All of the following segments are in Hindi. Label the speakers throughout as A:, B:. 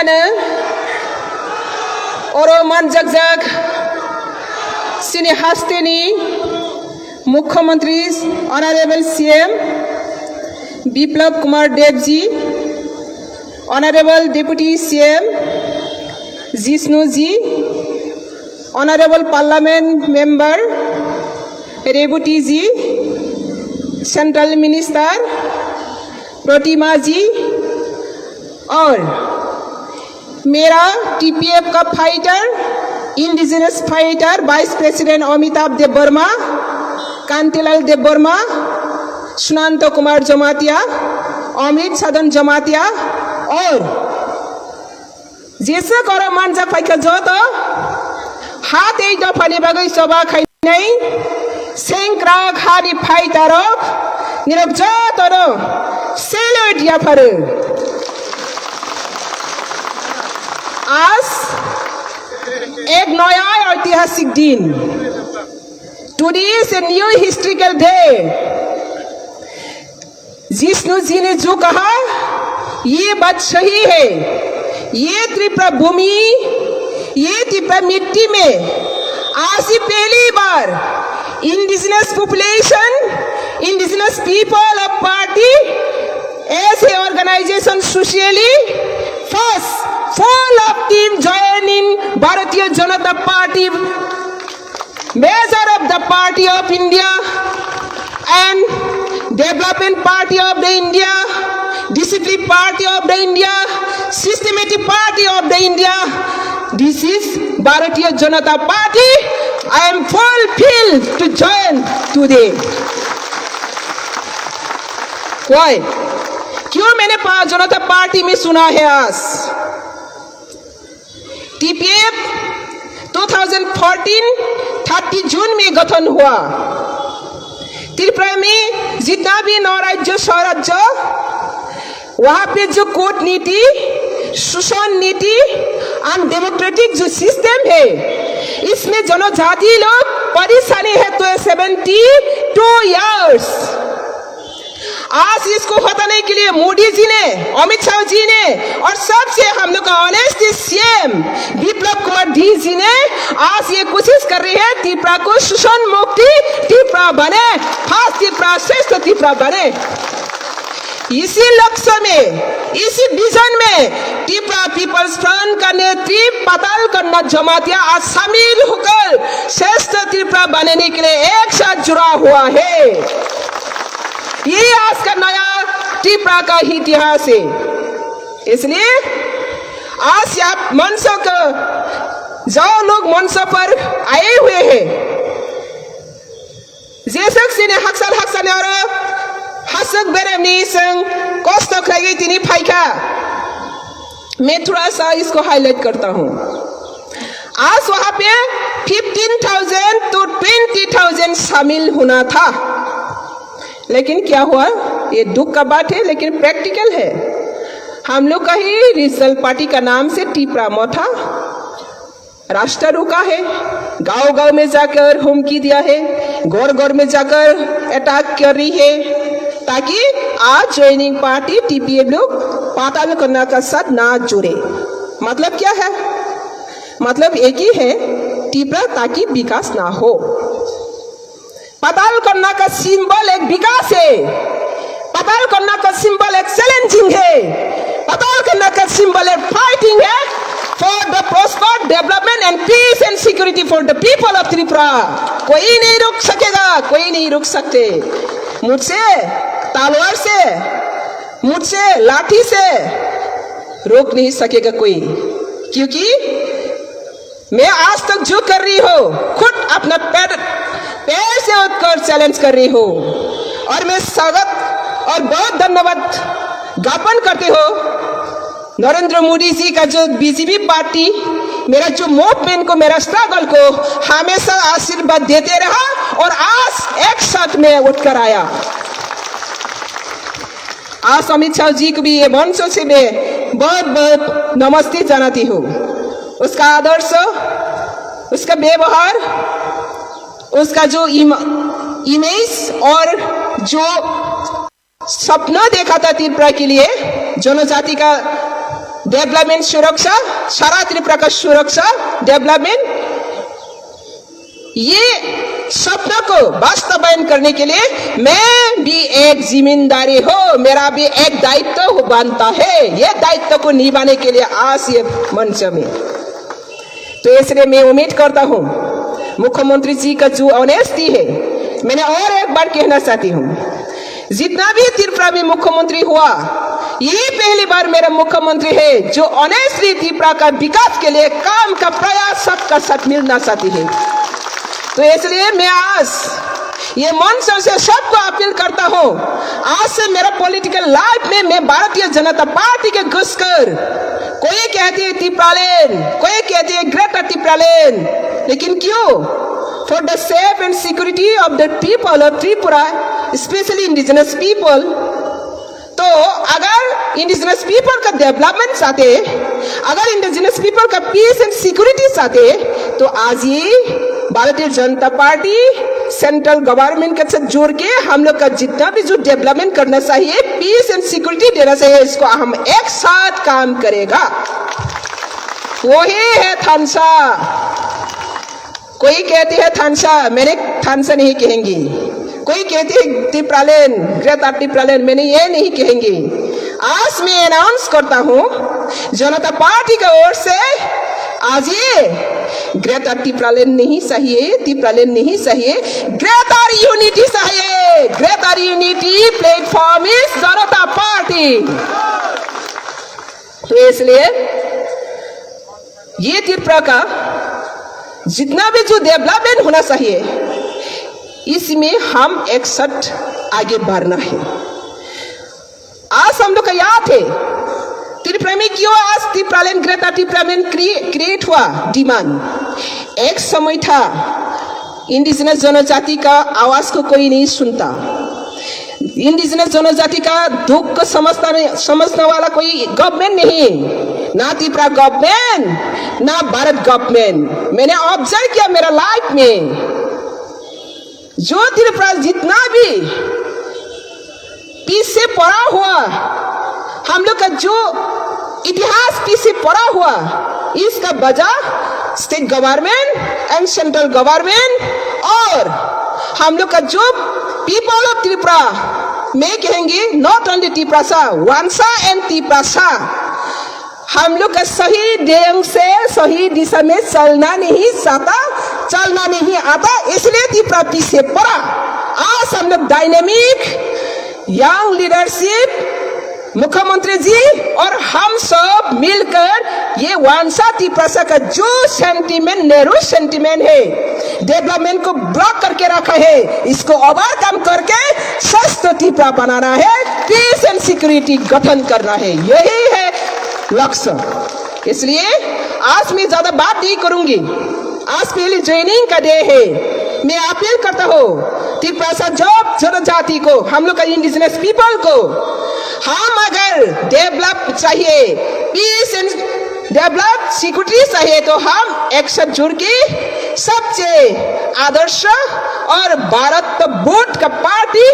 A: Siano Oro Manjak Sini Hasteni Mukhyamantri Honorable CM Biplab Kumar Devji, Honorable Deputy CM Jishnuji, Honorable Parliament Member Rebuti Ji, Central Minister Pratima Ji और मेरा TPF का fighter, indigenous fighter vice president Amitabh Dev Verma, Kantilal Dev Verma, Sunanto Kumar Jamatia, Amrit Sadan Jamatia और जैसे करो मानजा फाइका जो तो हाथ एक दफाने बगै सभा खाई नहीं सेंक्रा खारी फाइटरो निरब जो तो रो सेल्यूट या फर आज एक नया ऐतिहासिक दिन Today is a new historical day. Jishnu जी ने जो कहा ये बात सही है, ये त्रिपुरा भूमि, ये त्रिपुरा मिट्टी में आज ही पहली बार indigenous population, indigenous people of party as a organization socially first full of team join in Bharatiya Janata Party, measure of the Party of India and Development Party of the India, Discipline Party of the India, Systematic Party of the India. This is Bharatiya Janata Party. I am fulfilled to join today. Why? क्यों मैंने जनता पार्टी में सुना है आज? TPF 2014 30 जून में गठन हुआ। त्रिपुरा में जितना भी नौ राज्य स्वराज्य वहाँ पे जो कूटनीति, शासन नीति और डेमोक्रेटिक जो सिस्टम है, इसमें जनजाति लोग परेशानी है तो 72 years। आज इसको हटाने के लिए मोदी जी ने, अमित शाह जी ने और सबसे हम लोग का honest CM Biplab Kumar D G ने आज ये कोशिश कर रही है त्रिपुरा को शोषण मुक्ति त्रिपुरा बने, खास त्रिपुरा श्रेष्ठ त्रिपुरा बने। इसी लक्ष्य में, इसी विजन में त्रिपुरा पीपल्स फ्रंट का नेतृत्व पाताल कन्नड़ जमातिया आज शामिल होकर श्रेष्ठ त्रिपुरा बनने के लिए एक साथ जुड़ा हुआ है। ये आज का नया त्रिपुरा का इतिहास है। इसलिए आज आप मंच का जो लोग मंच पर आए हुए हैं, जैसे सिने हक्सल और हसक बेरमनी संग कष्ट खाई तिनी फाइका, मैं थोड़ा सा इसको हाईलाइट करता हूँ। आज वहाँ पे 15,000 तो 20,000 शामिल होना था, लेकिन क्या हुआ? ये दुख का बात है लेकिन प्रैक्टिकल है। हम लोग का ही रीजनल पार्टी का नाम से त्रिपुरा मोथा राष्ट्र रुका है, गांव-गांव में जाकर हुमकी दिया है, गौर-गौर में जाकर अटैक कर रही है, ताकि आज ज्वाइनिंग पार्टी टीपीएफ लोग पाताल कन्नड़ का साथ ना जुड़े। मतलब क्या है? मतलब एक ही है, त्रिपुरा ताकि विकास ना हो। पाताल कन्नड़ का सिंबल एक विकास है, पाताल कन्नड़ का सिंबल एक चैलेंजिंग है, पाताल कन्नड़ का सिंबल एक फाइटिंग है for the prosper development and peace and security for the people of Tripura. कोई नहीं रोक सकेगा, कोई नहीं रोक सकते। मुझसे तलवार से, मुझसे लाठी से रोक नहीं सकेगा कोई, क्योंकि मैं आज तक जो कर रही हूँ खुद अपना पैर से उठकर चैलेंज कर रही हूँ। और मैं स्वागत और बहुत धन्यवाद ज्ञापन करती हूँ नरेंद्र मोदी जी का, जो बीजेपी पार्टी मेरा जो मूवमेंट को, मेरा स्ट्रगल को हमेशा आशीर्वाद देते रहा और आज एक साथ में उठकर आया। आज अमित शाह जी को भी ये मंचों से मैं बहुत बहुत नमस्ते जानती हूँ। उसका आदर्श, उसका व्यवहार, उसका जो इमेज और जो सपना देखा था त्रिपुरा के लिए, जनजाति का डेवलपमेंट सुरक्षा, सारा त्रिपुरा का सुरक्षा डेवलपमेंट, ये सपना को वास्तवायन करने के लिए मैं भी एक जिम्मेदारी हो, मेरा भी एक दायित्व बनता है। ये दायित्व को निभाने के लिए आज ये मंच में, तो इसलिए मैं उम्मीद करता हूँ मुख्यमंत्री जी का जो ऑनेस्टी है, मैंने और एक बार कहना चाहती हूँ, जितना भी त्रिपुरा में मुख्यमंत्री हुआ, यही पहली बार मेरा मुख्यमंत्री है जो ऑनेस्टली त्रिपुरा का विकास के लिए काम का प्रयास सबका साथ मिलना चाहती है। तो इसलिए मैं आज ये मंच से सबको अपील करता हूँ, आज से मेरा पॉलिटिकल लाइफ में मैं भारतीय जनता पार्टी के घुसकर, कोई कहती है त्रिपुरालैंड, कोई कहती है ग्रेटर त्रिपुरालैंड, लेकिन क्यों? For the safe and security of the people of Tripura, specially indigenous people. तो अगर इंडिजिनस पीपल का डेवलपमेंट चाहते, अगर इंडिजिनस पीपल का पीस एंड सिक्योरिटी चाहते, तो आज ये Bharatiya Janata party central government के साथ जोड़ के हम लोग का जितना भी जो डेवलपमेंट करना चाहिए, पीस एंड सिक्योरिटी देना चाहिए, इसको हम एक साथ काम करेगा। वही है थानसा। कोई कहती है थानसा, मैंने थानसा नहीं कहेंगी। कोई कहती है त्रिपुरालैंड, ग्रेटर त्रिपुरालैंड, मैंने ये नहीं कहेंगी। आज मैं अनाउंस करता हूँ जनता पार्टी की ओर से, आज ये ग्रेटर त्रिपुरालैंड नहीं चाहिए, त्रिपुरालैंड नहीं चाहिए, ग्रेटर यूनिटी चाहिए। Greater unity platform is Janata party. तो इसलिए ये त्रिपुरा का जितना भी जो डेवलपमेंट होना चाहिए, इसमें हम एक साथ आगे बढ़ना है। आज हम लोग का याद है त्रिपुरा में क्यों आज त्रिपुरालैंड, ग्रेटर त्रिपुरालैंड क्रिएट हुआ डिमांड। एक समय था इंडिजिनस जनजाति का आवाज को कोई नहीं सुनता, इंडिजिनस जनजाति का दुख को समझने वाला कोई गवर्नमेंट नहीं, ना त्रिपुरा गवर्नमेंट ना भारत गवर्नमेंट। मैंने ऑब्जर्व किया मेरा लाइफ में, जो त्रिपुरा जितना भी पीछे पड़ा हुआ, हम लोग का जो इतिहास पीछे पड़ा हुआ, इसका वजह state government and central government और हम लोग का जो पीपल ऑफ त्रिपुरा, मैं कहेंगे नॉट ओनली त्रिपुरा, वंशा एंड त्रिपुरा, हम लोग का सही ढंग से सही दिशा में चलना नहीं चाहता, चलना नहीं आता, इसलिए त्रिपुरा पीछे पड़ा। आज हम लोग डायनेमिक यंग लीडरशिप, मुख्यमंत्री जी और हम सब मिलकर ये वंशा त्रिपुरा का जो सेंटीमेंट, नेहरू सेंटीमेंट है, डेवलपमेंट को ब्लॉक करके रखा है, इसको ओवरकम करके स्वस्थ त्रिपुरा बनाना है, पीस एंड सिक्योरिटी गठन करना है, यही है लक्ष्य। इसलिए आज मैं ज्यादा बात नहीं करूंगी, आज पहले ज्वाइनिंग का डे है। मैं अपील करता हूँ त्रिपुरा जॉब जनजाति को, हम लोग का इंडिजिनस पीपल को, हम अगर डेवलप चाहिए, पीस एंड डेवलप सिक्योरिटी चाहिए, तो हम एक साथ जुड़ के सबसे आदर्श और भारत बोर्ड का party,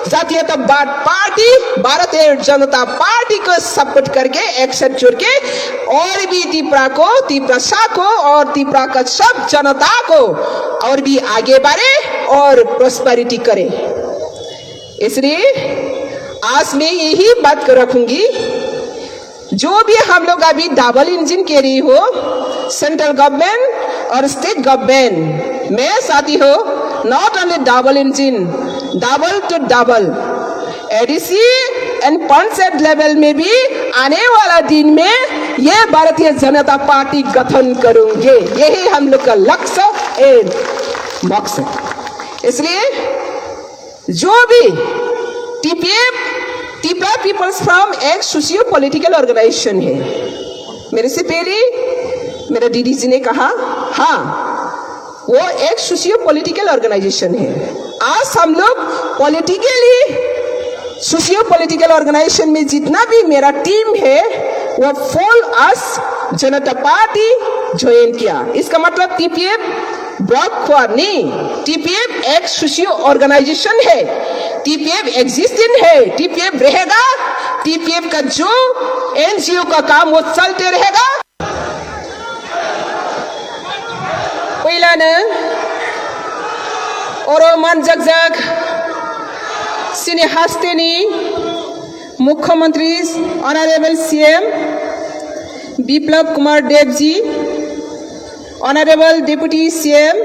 A: जातीयतावाद party, Bharatiya Janata party को सपोर्ट करके एक साथ जुड़ के और भी त्रिपुरा को, त्रिपुरा को और त्रिपुरा का सब जनता को और भी आगे बढ़े और प्रोस्पेरिटी करे। इसलिए आज मैं यही बात कर रखूंगी, जो भी हम लोग अभी डबल इंजन कह रही हो, सेंट्रल गवर्नमेंट और स्टेट गवर्नमेंट, मैं साथी हो not only double engine, double two double ADC and panchayat level में भी आने वाला दिन में ये भारतीय जनता पार्टी गठन करूंगे, यही हम लोग का लक्ष्य एंड मकसद। इसलिए जो भी टीपीएफ, त्रिपुरा पीपल्स फ्रॉम एक सोशियो पॉलिटिकल ऑर्गेनाइजेशन है, मेरे से पहले मेरा दीदी जी ने कहा, हाँ वो एक सोशियो पॉलिटिकल ऑर्गेनाइजेशन है। आज हम लोग पॉलिटिकली सोशियो पॉलिटिकल ऑर्गेनाइजेशन में जितना भी मेरा टीम है, वो फुल अस जनता पार्टी ज्वाइन किया। इसका मतलब टीपीएफ ब्लॉक हुआ नहीं, टीपीएफ एक सोशियो ऑर्गेनाइजेशन है, टीपीएफ एग्जिस्टिंग है, टीपीएफ रहेगा टीपीएफ का जो एनजीओ का काम वो चलते रहेगा। पहिलानो अरो मान जगजग सिने हास्तेनी मुख्यमंत्री honourable CM Biplab Kumar Dev ji, honourable deputy CM